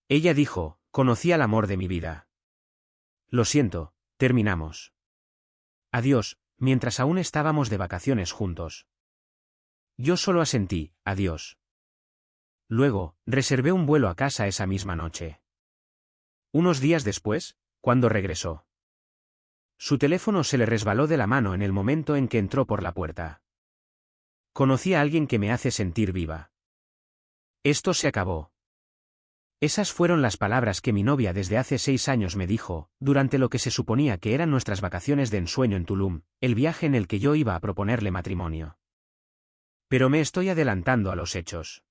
Ella dijo, conocí al amor de mi vida. Lo siento, terminamos. Adiós, mientras aún estábamos de vacaciones juntos. Yo solo asentí, adiós. Luego, reservé un vuelo a casa esa misma noche. Unos días después, cuando regresó, su teléfono se le resbaló de la mano en el momento en que entró por la puerta. Conocí a alguien que me hace sentir viva. Esto se acabó. Esas fueron las palabras que mi novia desde hace 6 años me dijo, durante lo que se suponía que eran nuestras vacaciones de ensueño en Tulum, el viaje en el que yo iba a proponerle matrimonio. Pero me estoy adelantando a los hechos.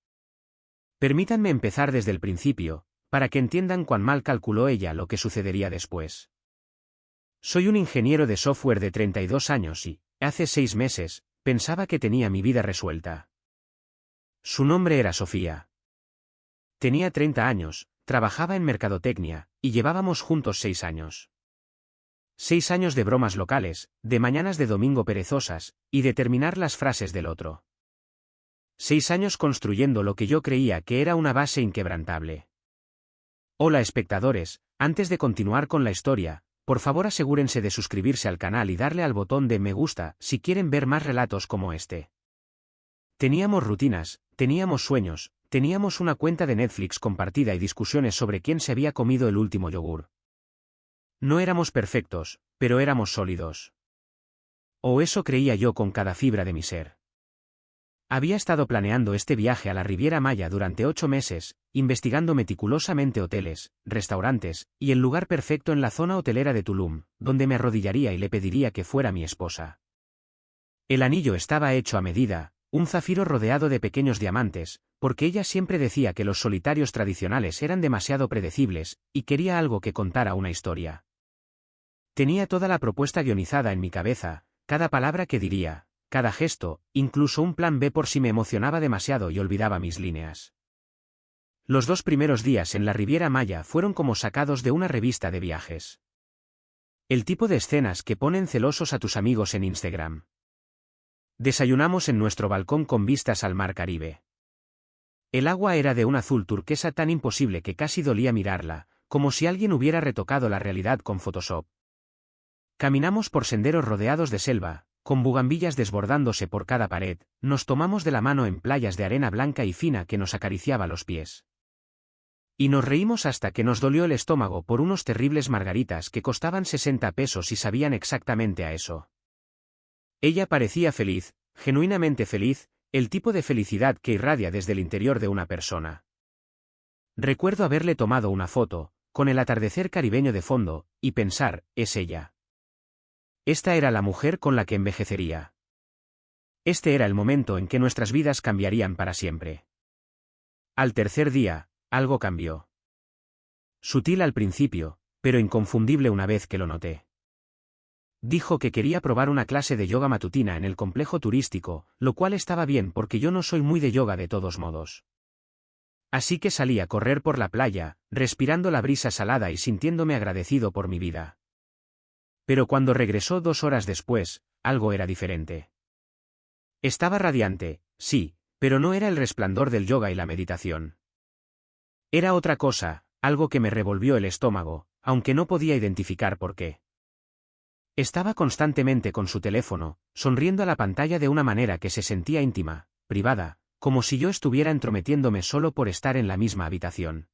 Permítanme empezar desde el principio, para que entiendan cuán mal calculó ella lo que sucedería después. Soy un ingeniero de software de 32 años y, hace 6 meses, pensaba que tenía mi vida resuelta. Su nombre era Sofía. Tenía 30 años, trabajaba en mercadotecnia, y llevábamos juntos 6 años. 6 años de bromas locales, de mañanas de domingo perezosas, y de terminar las frases del otro. 6 años construyendo lo que yo creía que era una base inquebrantable. Hola espectadores, antes de continuar con la historia, por favor asegúrense de suscribirse al canal y darle al botón de me gusta si quieren ver más relatos como este. Teníamos rutinas, teníamos sueños, teníamos una cuenta de Netflix compartida y discusiones sobre quién se había comido el último yogur. No éramos perfectos, pero éramos sólidos. O eso creía yo con cada fibra de mi ser. Había estado planeando este viaje a la Riviera Maya durante 8 meses, investigando meticulosamente hoteles, restaurantes, y el lugar perfecto en la zona hotelera de Tulum, donde me arrodillaría y le pediría que fuera mi esposa. El anillo estaba hecho a medida, un zafiro rodeado de pequeños diamantes, porque ella siempre decía que los solitarios tradicionales eran demasiado predecibles, y quería algo que contara una historia. Tenía toda la propuesta guionizada en mi cabeza, cada palabra que diría, cada gesto, incluso un plan B por si me emocionaba demasiado y olvidaba mis líneas. Los 2 primeros días en la Riviera Maya fueron como sacados de una revista de viajes. El tipo de escenas que ponen celosos a tus amigos en Instagram. Desayunamos en nuestro balcón con vistas al mar Caribe. El agua era de un azul turquesa tan imposible que casi dolía mirarla, como si alguien hubiera retocado la realidad con Photoshop. Caminamos por senderos rodeados de selva, con bugambillas desbordándose por cada pared, nos tomamos de la mano en playas de arena blanca y fina que nos acariciaba los pies. Y nos reímos hasta que nos dolió el estómago por unos terribles margaritas que costaban 60 pesos y sabían exactamente a eso. Ella parecía feliz, genuinamente feliz, el tipo de felicidad que irradia desde el interior de una persona. Recuerdo haberle tomado una foto, con el atardecer caribeño de fondo, y pensar, es ella. Esta era la mujer con la que envejecería. Este era el momento en que nuestras vidas cambiarían para siempre. Al tercer día, algo cambió. Sutil al principio, pero inconfundible una vez que lo noté. Dijo que quería probar una clase de yoga matutina en el complejo turístico, lo cual estaba bien porque yo no soy muy de yoga de todos modos. Así que salí a correr por la playa, respirando la brisa salada y sintiéndome agradecido por mi vida. Pero cuando regresó 2 horas después, algo era diferente. Estaba radiante, sí, pero no era el resplandor del yoga y la meditación. Era otra cosa, algo que me revolvió el estómago, aunque no podía identificar por qué. Estaba constantemente con su teléfono, sonriendo a la pantalla de una manera que se sentía íntima, privada, como si yo estuviera entrometiéndome solo por estar en la misma habitación.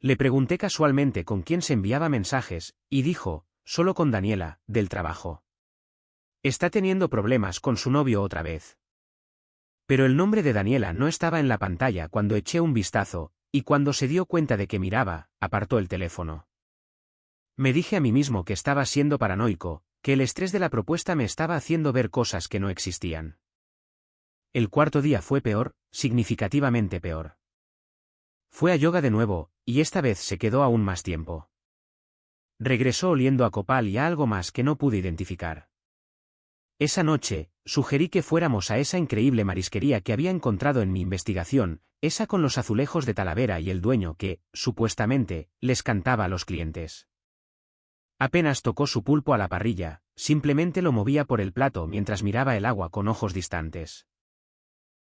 Le pregunté casualmente con quién se enviaba mensajes, y dijo, solo con Daniela, del trabajo. Está teniendo problemas con su novio otra vez. Pero el nombre de Daniela no estaba en la pantalla cuando eché un vistazo, y cuando se dio cuenta de que miraba, apartó el teléfono. Me dije a mí mismo que estaba siendo paranoico, que el estrés de la propuesta me estaba haciendo ver cosas que no existían. El cuarto día fue peor, significativamente peor. Fue a yoga de nuevo, y esta vez se quedó aún más tiempo. Regresó oliendo a copal y a algo más que no pude identificar. Esa noche, sugerí que fuéramos a esa increíble marisquería que había encontrado en mi investigación, esa con los azulejos de Talavera y el dueño que, supuestamente, les cantaba a los clientes. Apenas tocó su pulpo a la parrilla, simplemente lo movía por el plato mientras miraba el agua con ojos distantes.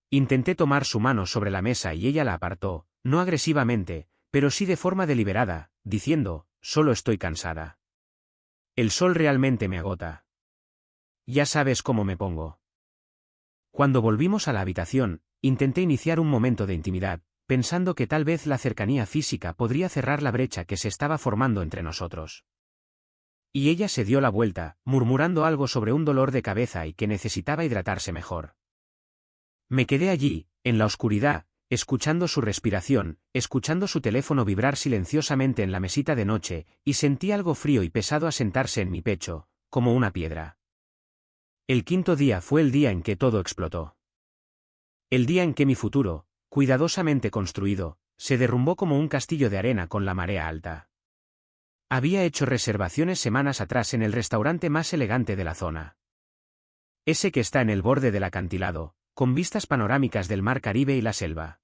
Intenté tomar su mano sobre la mesa y ella la apartó, no agresivamente, pero sí de forma deliberada, diciendo, solo estoy cansada. El sol realmente me agota. Ya sabes cómo me pongo. Cuando volvimos a la habitación, intenté iniciar un momento de intimidad, pensando que tal vez la cercanía física podría cerrar la brecha que se estaba formando entre nosotros. Y ella se dio la vuelta, murmurando algo sobre un dolor de cabeza y que necesitaba hidratarse mejor. Me quedé allí, en la oscuridad, escuchando su respiración, escuchando su teléfono vibrar silenciosamente en la mesita de noche, y sentí algo frío y pesado asentarse en mi pecho, como una piedra. El quinto día fue el día en que todo explotó. El día en que mi futuro, cuidadosamente construido, se derrumbó como un castillo de arena con la marea alta. Había hecho reservaciones semanas atrás en el restaurante más elegante de la zona. Ese que está en el borde del acantilado, con vistas panorámicas del mar Caribe y la selva.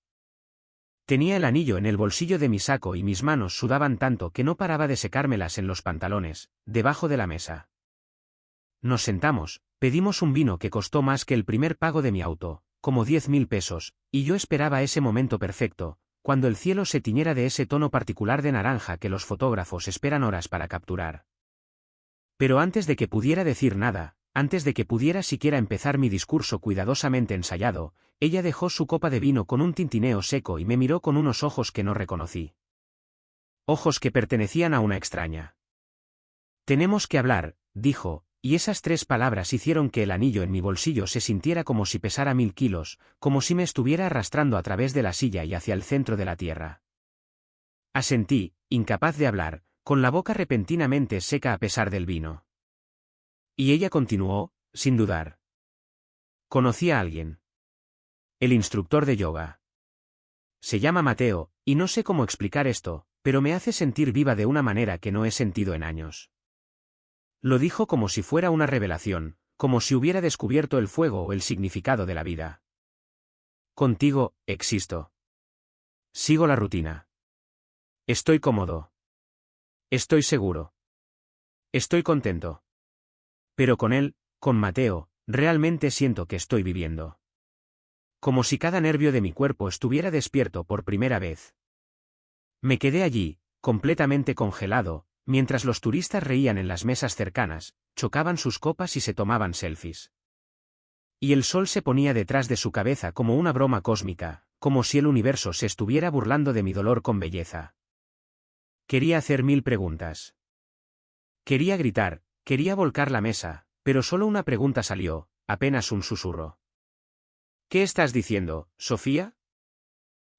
Tenía el anillo en el bolsillo de mi saco y mis manos sudaban tanto que no paraba de secármelas en los pantalones, debajo de la mesa. Nos sentamos, pedimos un vino que costó más que el primer pago de mi auto, como 10.000 pesos, y yo esperaba ese momento perfecto, cuando el cielo se tiñera de ese tono particular de naranja que los fotógrafos esperan horas para capturar. Pero antes de que pudiera decir nada, antes de que pudiera siquiera empezar mi discurso cuidadosamente ensayado, ella dejó su copa de vino con un tintineo seco y me miró con unos ojos que no reconocí. Ojos que pertenecían a una extraña. Tenemos que hablar, dijo, y esas 3 palabras hicieron que el anillo en mi bolsillo se sintiera como si pesara 1000 kilos, como si me estuviera arrastrando a través de la silla y hacia el centro de la tierra. Asentí, incapaz de hablar, con la boca repentinamente seca a pesar del vino. Y ella continuó, sin dudar. Conocí a alguien. El instructor de yoga. Se llama Mateo, y no sé cómo explicar esto, pero me hace sentir viva de una manera que no he sentido en años. Lo dijo como si fuera una revelación, como si hubiera descubierto el fuego o el significado de la vida. Contigo, existo. Sigo la rutina. Estoy cómodo. Estoy seguro. Estoy contento. Pero con él, con Mateo, realmente siento que estoy viviendo. Como si cada nervio de mi cuerpo estuviera despierto por primera vez. Me quedé allí, completamente congelado, mientras los turistas reían en las mesas cercanas, chocaban sus copas y se tomaban selfies. Y el sol se ponía detrás de su cabeza como una broma cósmica, como si el universo se estuviera burlando de mi dolor con belleza. Quería hacer 1000 preguntas. Quería gritar, quería volcar la mesa, pero solo una pregunta salió, apenas un susurro. ¿Qué estás diciendo, Sofía?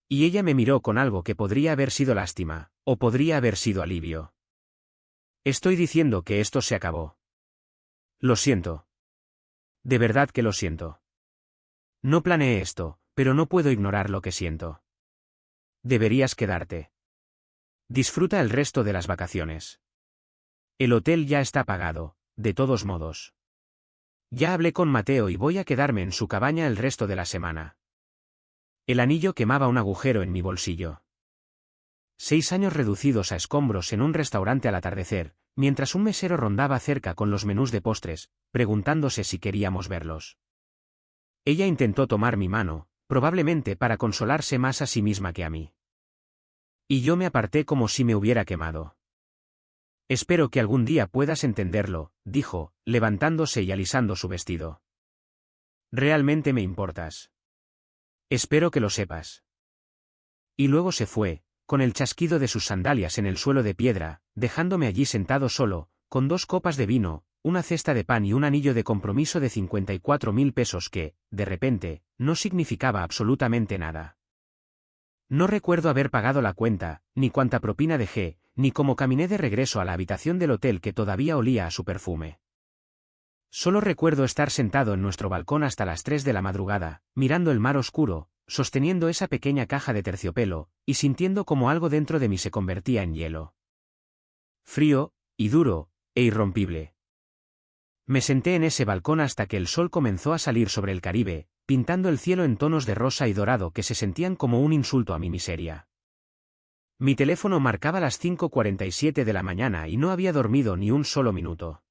Y ella me miró con algo que podría haber sido lástima, o podría haber sido alivio. Estoy diciendo que esto se acabó. Lo siento. De verdad que lo siento. No planeé esto, pero no puedo ignorar lo que siento. Deberías quedarte. Disfruta el resto de las vacaciones. El hotel ya está pagado, de todos modos. Ya hablé con Mateo y voy a quedarme en su cabaña el resto de la semana. El anillo quemaba un agujero en mi bolsillo. 6 años reducidos a escombros en un restaurante al atardecer, mientras un mesero rondaba cerca con los menús de postres, preguntándose si queríamos verlos. Ella intentó tomar mi mano, probablemente para consolarse más a sí misma que a mí. Y yo me aparté como si me hubiera quemado. Espero que algún día puedas entenderlo, dijo, levantándose y alisando su vestido. Realmente me importas. Espero que lo sepas. Y luego se fue, con el chasquido de sus sandalias en el suelo de piedra, dejándome allí sentado solo, con 2 copas de vino, una cesta de pan y un anillo de compromiso de 54.000 pesos que, de repente, no significaba absolutamente nada. No recuerdo haber pagado la cuenta, ni cuánta propina dejé, ni cómo caminé de regreso a la habitación del hotel que todavía olía a su perfume. Solo recuerdo estar sentado en nuestro balcón hasta las 3 de la madrugada, mirando el mar oscuro, sosteniendo esa pequeña caja de terciopelo, y sintiendo como algo dentro de mí se convertía en hielo. Frío, y duro, e irrompible. Me senté en ese balcón hasta que el sol comenzó a salir sobre el Caribe, pintando el cielo en tonos de rosa y dorado que se sentían como un insulto a mi miseria. Mi teléfono marcaba las 5:47 de la mañana y no había dormido ni un solo minuto.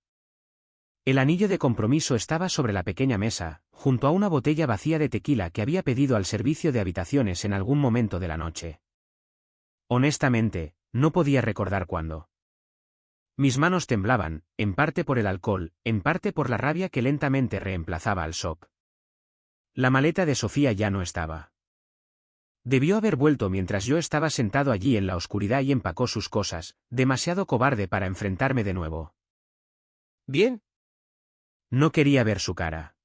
El anillo de compromiso estaba sobre la pequeña mesa, junto a una botella vacía de tequila que había pedido al servicio de habitaciones en algún momento de la noche. Honestamente, no podía recordar cuándo. Mis manos temblaban, en parte por el alcohol, en parte por la rabia que lentamente reemplazaba al shock. La maleta de Sofía ya no estaba. Debió haber vuelto mientras yo estaba sentado allí en la oscuridad y empacó sus cosas, demasiado cobarde para enfrentarme de nuevo. ¿Bien? No quería ver su cara.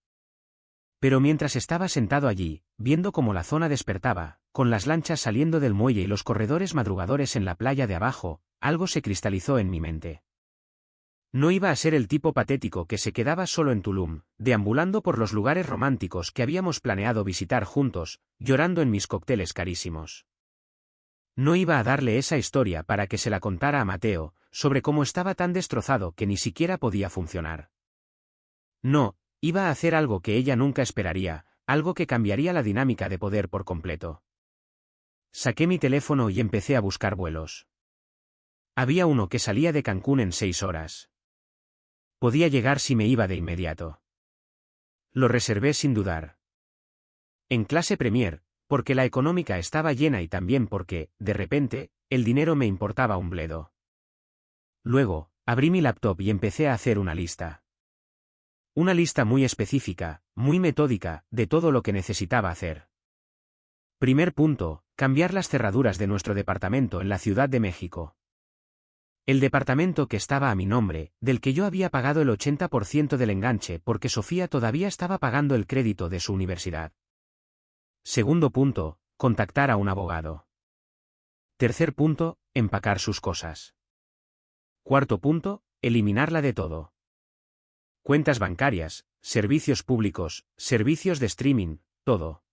Pero mientras estaba sentado allí, viendo cómo la zona despertaba, con las lanchas saliendo del muelle y los corredores madrugadores en la playa de abajo, algo se cristalizó en mi mente. No iba a ser el tipo patético que se quedaba solo en Tulum, deambulando por los lugares románticos que habíamos planeado visitar juntos, llorando en mis cócteles carísimos. No iba a darle esa historia para que se la contara a Mateo, sobre cómo estaba tan destrozado que ni siquiera podía funcionar. No, iba a hacer algo que ella nunca esperaría, algo que cambiaría la dinámica de poder por completo. Saqué mi teléfono y empecé a buscar vuelos. Había uno que salía de Cancún en 6 horas. Podía llegar si me iba de inmediato. Lo reservé sin dudar. En clase Premier, porque la económica estaba llena y también porque, de repente, el dinero me importaba un bledo. Luego, abrí mi laptop y empecé a hacer una lista. Una lista muy específica, muy metódica, de todo lo que necesitaba hacer. Primer punto, cambiar las cerraduras de nuestro departamento en la Ciudad de México. El departamento que estaba a mi nombre, del que yo había pagado el 80% del enganche porque Sofía todavía estaba pagando el crédito de su universidad. Segundo punto, contactar a un abogado. Tercer punto, empacar sus cosas. Cuarto punto, eliminarla de todo. Cuentas bancarias, servicios públicos, servicios de streaming, todo.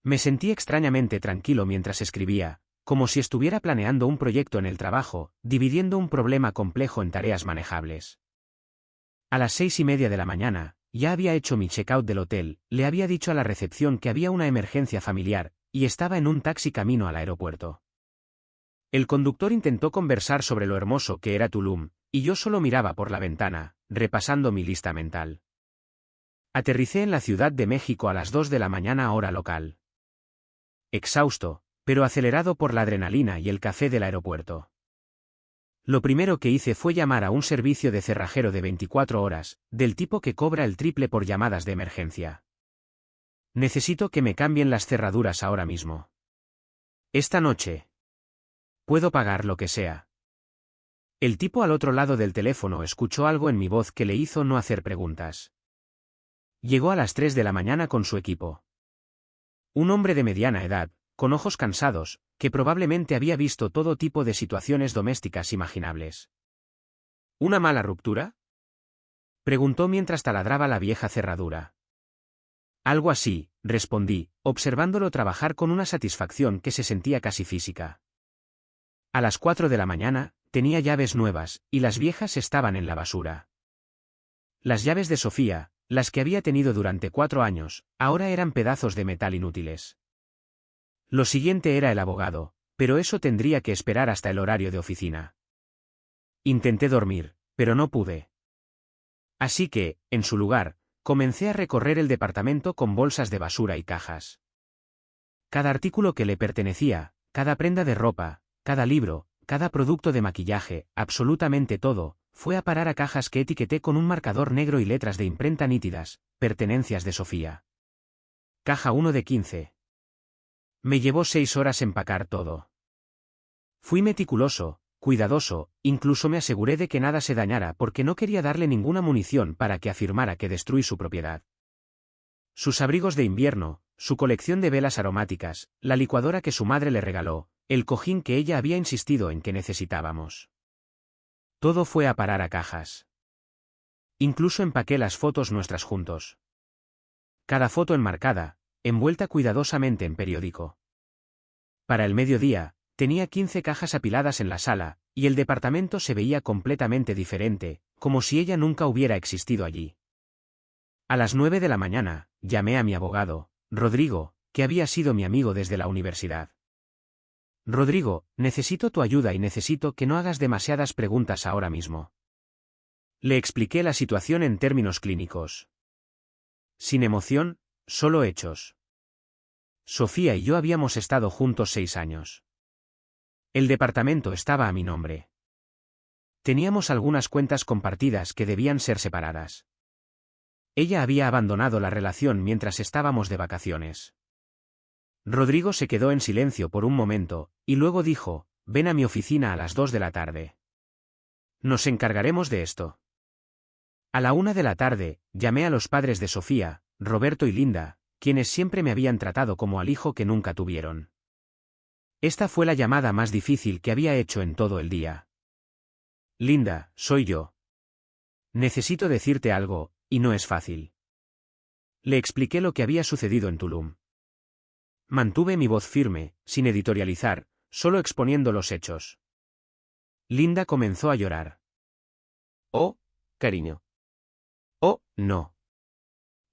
Me sentí extrañamente tranquilo mientras escribía, como si estuviera planeando un proyecto en el trabajo, dividiendo un problema complejo en tareas manejables. A las 6:30 de la mañana, ya había hecho mi checkout del hotel, le había dicho a la recepción que había una emergencia familiar, y estaba en un taxi camino al aeropuerto. El conductor intentó conversar sobre lo hermoso que era Tulum, y yo solo miraba por la ventana, repasando mi lista mental. Aterricé en la Ciudad de México a las 2 de la mañana hora local. Exhausto, pero acelerado por la adrenalina y el café del aeropuerto. Lo primero que hice fue llamar a un servicio de cerrajero de 24 horas, del tipo que cobra el triple por llamadas de emergencia. Necesito que me cambien las cerraduras ahora mismo. Esta noche. Puedo pagar lo que sea. El tipo al otro lado del teléfono escuchó algo en mi voz que le hizo no hacer preguntas. Llegó a las 3 de la mañana con su equipo. Un hombre de mediana edad, con ojos cansados, que probablemente había visto todo tipo de situaciones domésticas imaginables. ¿Una mala ruptura?, preguntó mientras taladraba la vieja cerradura. Algo así, respondí, observándolo trabajar con una satisfacción que se sentía casi física. A las 4 de la mañana, tenía llaves nuevas, y las viejas estaban en la basura. Las llaves de Sofía, las que había tenido durante 4 años, ahora eran pedazos de metal inútiles. Lo siguiente era el abogado, pero eso tendría que esperar hasta el horario de oficina. Intenté dormir, pero no pude. Así que, en su lugar, comencé a recorrer el departamento con bolsas de basura y cajas. Cada artículo que le pertenecía, cada prenda de ropa, cada libro, cada producto de maquillaje, absolutamente todo, fue a parar a cajas que etiqueté con un marcador negro y letras de imprenta nítidas, pertenencias de Sofía. Caja 1 de 15. Me llevó 6 horas empacar todo. Fui meticuloso, cuidadoso, incluso me aseguré de que nada se dañara porque no quería darle ninguna munición para que afirmara que destruí su propiedad. Sus abrigos de invierno, su colección de velas aromáticas, la licuadora que su madre le regaló, el cojín que ella había insistido en que necesitábamos. Todo fue a parar a cajas. Incluso empaqué las fotos nuestras juntos. Cada foto enmarcada, envuelta cuidadosamente en periódico. Para el mediodía, tenía 15 cajas apiladas en la sala, y el departamento se veía completamente diferente, como si ella nunca hubiera existido allí. A las 9 de la mañana, llamé a mi abogado, Rodrigo, que había sido mi amigo desde la universidad. Rodrigo, necesito tu ayuda y necesito que no hagas demasiadas preguntas ahora mismo. Le expliqué la situación en términos clínicos. Sin emoción, solo hechos. Sofía y yo habíamos estado juntos 6 años. El departamento estaba a mi nombre. Teníamos algunas cuentas compartidas que debían ser separadas. Ella había abandonado la relación mientras estábamos de vacaciones. Rodrigo se quedó en silencio por un momento, y luego dijo, ven a mi oficina a las 2 de la tarde. Nos encargaremos de esto. A la 1 de la tarde, llamé a los padres de Sofía, Roberto y Linda, quienes siempre me habían tratado como al hijo que nunca tuvieron. Esta fue la llamada más difícil que había hecho en todo el día. Linda, soy yo. Necesito decirte algo, y no es fácil. Le expliqué lo que había sucedido en Tulum. Mantuve mi voz firme, sin editorializar, solo exponiendo los hechos. Linda comenzó a llorar. Oh, cariño. Oh, no.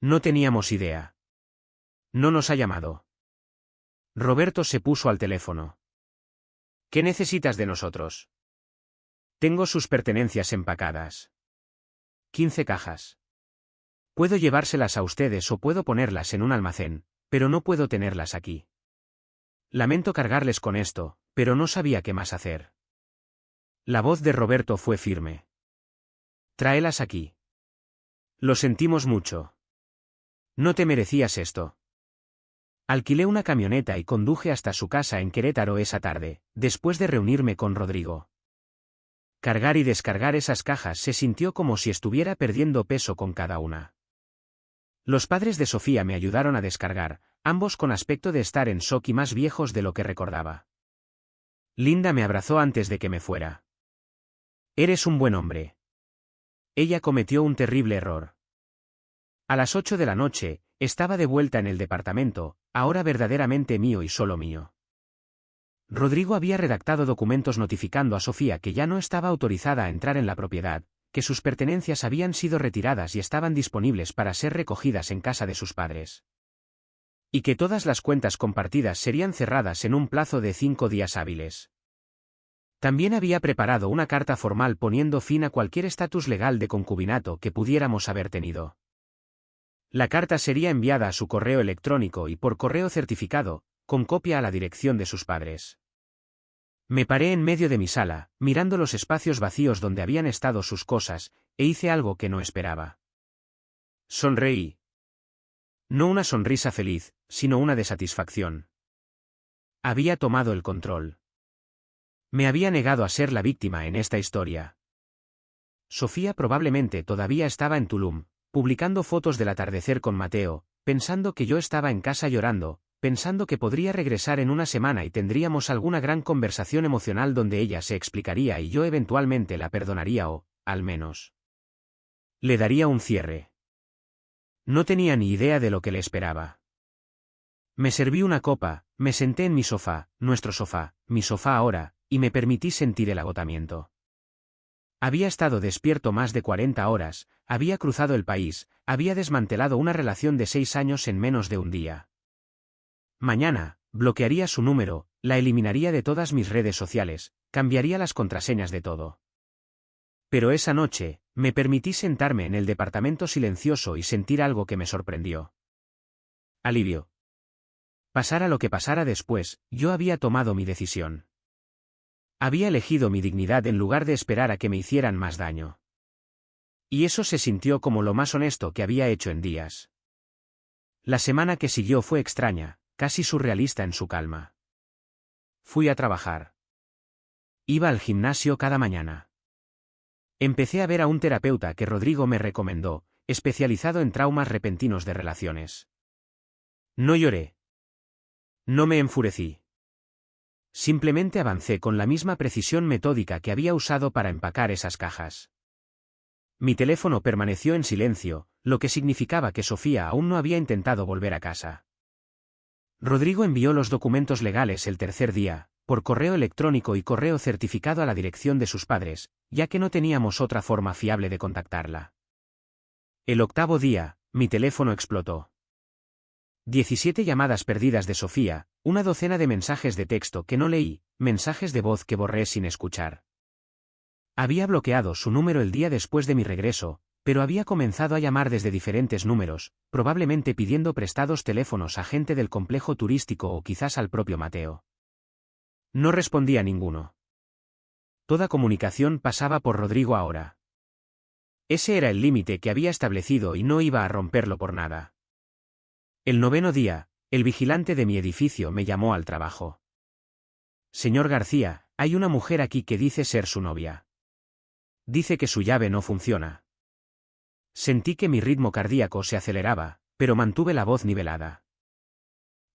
No teníamos idea. No nos ha llamado. Roberto se puso al teléfono. ¿Qué necesitas de nosotros? Tengo sus pertenencias empacadas. 15 cajas. Puedo llevárselas a ustedes o puedo ponerlas en un almacén, pero no puedo tenerlas aquí. Lamento cargarles con esto, pero no sabía qué más hacer. La voz de Roberto fue firme. Tráelas aquí. Lo sentimos mucho. No te merecías esto. Alquilé una camioneta y conduje hasta su casa en Querétaro esa tarde, después de reunirme con Rodrigo. Cargar y descargar esas cajas se sintió como si estuviera perdiendo peso con cada una. Los padres de Sofía me ayudaron a descargar, ambos con aspecto de estar en shock y más viejos de lo que recordaba. Linda me abrazó antes de que me fuera. Eres un buen hombre. Ella cometió un terrible error. A las 8 de la noche, estaba de vuelta en el departamento, ahora verdaderamente mío y solo mío. Rodrigo había redactado documentos notificando a Sofía que ya no estaba autorizada a entrar en la propiedad, que sus pertenencias habían sido retiradas y estaban disponibles para ser recogidas en casa de sus padres. Y que todas las cuentas compartidas serían cerradas en un plazo de 5 días hábiles. También había preparado una carta formal poniendo fin a cualquier estatus legal de concubinato que pudiéramos haber tenido. La carta sería enviada a su correo electrónico y por correo certificado, con copia a la dirección de sus padres. Me paré en medio de mi sala, mirando los espacios vacíos donde habían estado sus cosas, e hice algo que no esperaba. Sonreí. No una sonrisa feliz, sino una de satisfacción. Había tomado el control. Me había negado a ser la víctima en esta historia. Sofía probablemente todavía estaba en Tulum, publicando fotos del atardecer con Mateo, pensando que yo estaba en casa llorando, pensando que podría regresar en una semana y tendríamos alguna gran conversación emocional donde ella se explicaría y yo eventualmente la perdonaría o, al menos, le daría un cierre. No tenía ni idea de lo que le esperaba. Me serví una copa, me senté en mi sofá, nuestro sofá, mi sofá ahora, y me permití sentir el agotamiento. Había estado despierto más de 40 horas, había cruzado el país, había desmantelado una relación de 6 años en menos de un día. Mañana, bloquearía su número, la eliminaría de todas mis redes sociales, cambiaría las contraseñas de todo. Pero esa noche, me permití sentarme en el departamento silencioso y sentir algo que me sorprendió. Alivio. Pasara lo que pasara después, yo había tomado mi decisión. Había elegido mi dignidad en lugar de esperar a que me hicieran más daño. Y eso se sintió como lo más honesto que había hecho en días. La semana que siguió fue extraña, casi surrealista en su calma. Fui a trabajar. Iba al gimnasio cada mañana. Empecé a ver a un terapeuta que Rodrigo me recomendó, especializado en traumas repentinos de relaciones. No lloré. No me enfurecí. Simplemente avancé con la misma precisión metódica que había usado para empacar esas cajas. Mi teléfono permaneció en silencio, lo que significaba que Sofía aún no había intentado volver a casa. Rodrigo envió los documentos legales el tercer día, por correo electrónico y correo certificado a la dirección de sus padres, ya que no teníamos otra forma fiable de contactarla. El octavo día, mi teléfono explotó. 17 llamadas perdidas de Sofía, una docena de mensajes de texto que no leí, mensajes de voz que borré sin escuchar. Había bloqueado su número el día después de mi regreso, pero había comenzado a llamar desde diferentes números, probablemente pidiendo prestados teléfonos a gente del complejo turístico o quizás al propio Mateo. No respondía a ninguno. Toda comunicación pasaba por Rodrigo ahora. Ese era el límite que había establecido y no iba a romperlo por nada. El 9º día, el vigilante de mi edificio me llamó al trabajo. Señor García, hay una mujer aquí que dice ser su novia. Dice que su llave no funciona. Sentí que mi ritmo cardíaco se aceleraba, pero mantuve la voz nivelada.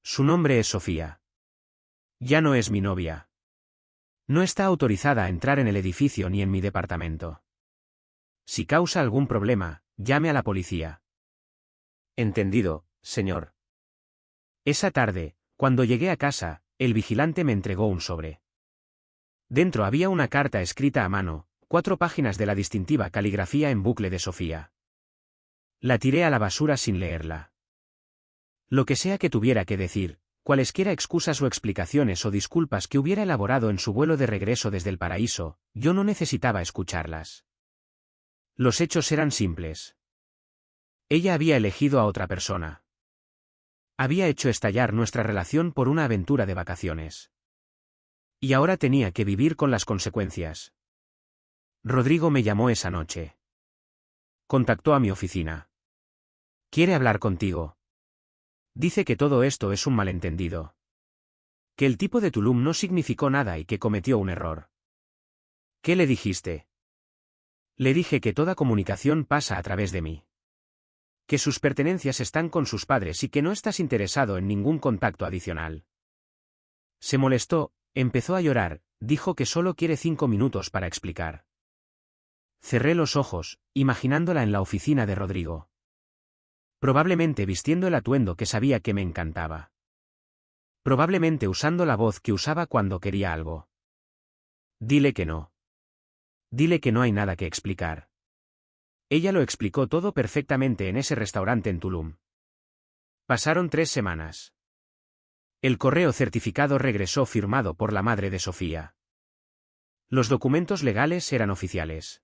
Su nombre es Sofía. Ya no es mi novia. No está autorizada a entrar en el edificio ni en mi departamento. Si causa algún problema, llame a la policía. Entendido, señor. Esa tarde, cuando llegué a casa, el vigilante me entregó un sobre. Dentro había una carta escrita a mano, 4 páginas de la distintiva caligrafía en bucle de Sofía. La tiré a la basura sin leerla. Lo que sea que tuviera que decir, cualesquiera excusas o explicaciones o disculpas que hubiera elaborado en su vuelo de regreso desde el paraíso, yo no necesitaba escucharlas. Los hechos eran simples. Ella había elegido a otra persona. Había hecho estallar nuestra relación por una aventura de vacaciones. Y ahora tenía que vivir con las consecuencias. Rodrigo me llamó esa noche. Contactó a mi oficina. Quiere hablar contigo. Dice que todo esto es un malentendido. Que el tipo de Tulum no significó nada y que cometió un error. ¿Qué le dijiste? Le dije que toda comunicación pasa a través de mí. Que sus pertenencias están con sus padres y que no estás interesado en ningún contacto adicional. Se molestó, empezó a llorar, dijo que solo quiere 5 minutos para explicar. Cerré los ojos, imaginándola en la oficina de Rodrigo. Probablemente vistiendo el atuendo que sabía que me encantaba. Probablemente usando la voz que usaba cuando quería algo. Dile que no. Dile que no hay nada que explicar. Ella lo explicó todo perfectamente en ese restaurante en Tulum. Pasaron 3 semanas. El correo certificado regresó firmado por la madre de Sofía. Los documentos legales eran oficiales.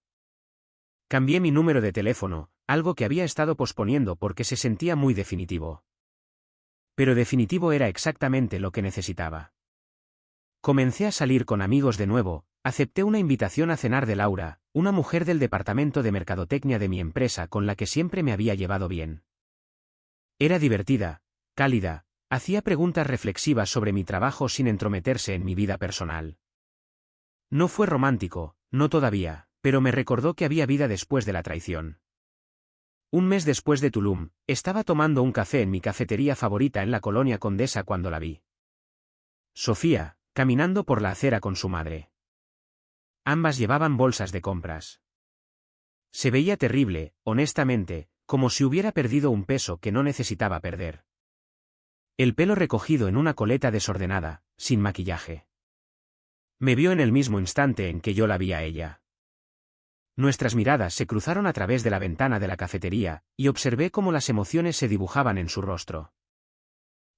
Cambié mi número de teléfono, algo que había estado posponiendo porque se sentía muy definitivo. Pero definitivo era exactamente lo que necesitaba. Comencé a salir con amigos de nuevo, acepté una invitación a cenar de Laura, una mujer del departamento de mercadotecnia de mi empresa con la que siempre me había llevado bien. Era divertida, cálida, hacía preguntas reflexivas sobre mi trabajo sin entrometerse en mi vida personal. No fue romántico, no todavía, pero me recordó que había vida después de la traición. Un mes después de Tulum, estaba tomando un café en mi cafetería favorita en la colonia Condesa cuando la vi. Sofía, caminando por la acera con su madre. Ambas llevaban bolsas de compras. Se veía terrible, honestamente, como si hubiera perdido un peso que no necesitaba perder. El pelo recogido en una coleta desordenada, sin maquillaje. Me vio en el mismo instante en que yo la vi a ella. Nuestras miradas se cruzaron a través de la ventana de la cafetería, y observé cómo las emociones se dibujaban en su rostro.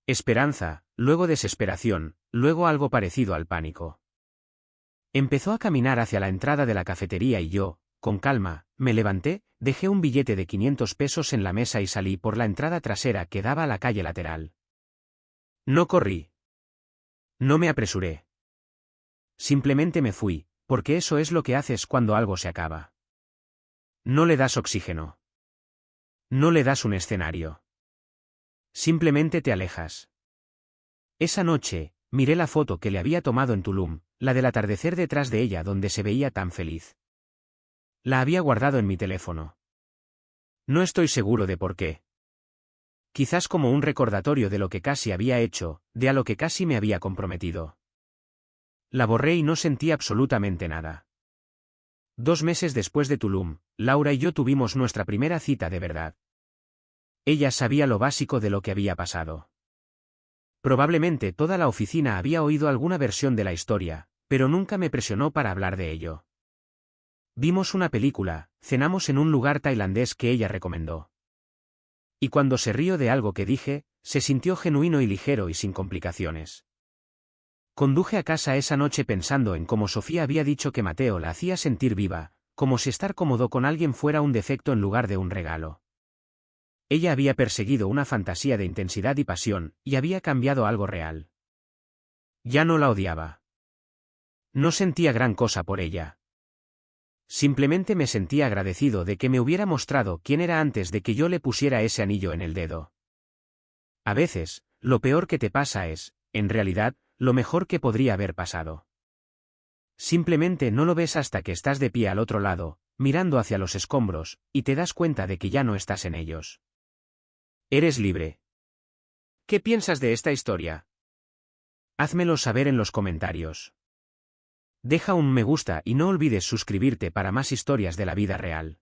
Esperanza, luego desesperación, luego algo parecido al pánico. Empezó a caminar hacia la entrada de la cafetería y yo, con calma, me levanté, dejé un billete de 500 pesos en la mesa y salí por la entrada trasera que daba a la calle lateral. No corrí. No me apresuré. Simplemente me fui, porque eso es lo que haces cuando algo se acaba. No le das oxígeno. No le das un escenario. Simplemente te alejas. Esa noche, miré la foto que le había tomado en Tulum, la del atardecer detrás de ella donde se veía tan feliz. La había guardado en mi teléfono. No estoy seguro de por qué. Quizás como un recordatorio de lo que casi había hecho, de a lo que casi me había comprometido. La borré y no sentí absolutamente nada. 2 meses después de Tulum, Laura y yo tuvimos nuestra primera cita de verdad. Ella sabía lo básico de lo que había pasado. Probablemente toda la oficina había oído alguna versión de la historia, pero nunca me presionó para hablar de ello. Vimos una película, cenamos en un lugar tailandés que ella recomendó. Y cuando se rió de algo que dije, se sintió genuino y ligero y sin complicaciones. Conduje a casa esa noche pensando en cómo Sofía había dicho que Mateo la hacía sentir viva, como si estar cómodo con alguien fuera un defecto en lugar de un regalo. Ella había perseguido una fantasía de intensidad y pasión, y había cambiado algo real. Ya no la odiaba. No sentía gran cosa por ella. Simplemente me sentía agradecido de que me hubiera mostrado quién era antes de que yo le pusiera ese anillo en el dedo. A veces, lo peor que te pasa es, en realidad, lo mejor que podría haber pasado. Simplemente no lo ves hasta que estás de pie al otro lado, mirando hacia los escombros, y te das cuenta de que ya no estás en ellos. Eres libre. ¿Qué piensas de esta historia? Házmelo saber en los comentarios. Deja un me gusta y no olvides suscribirte para más historias de la vida real.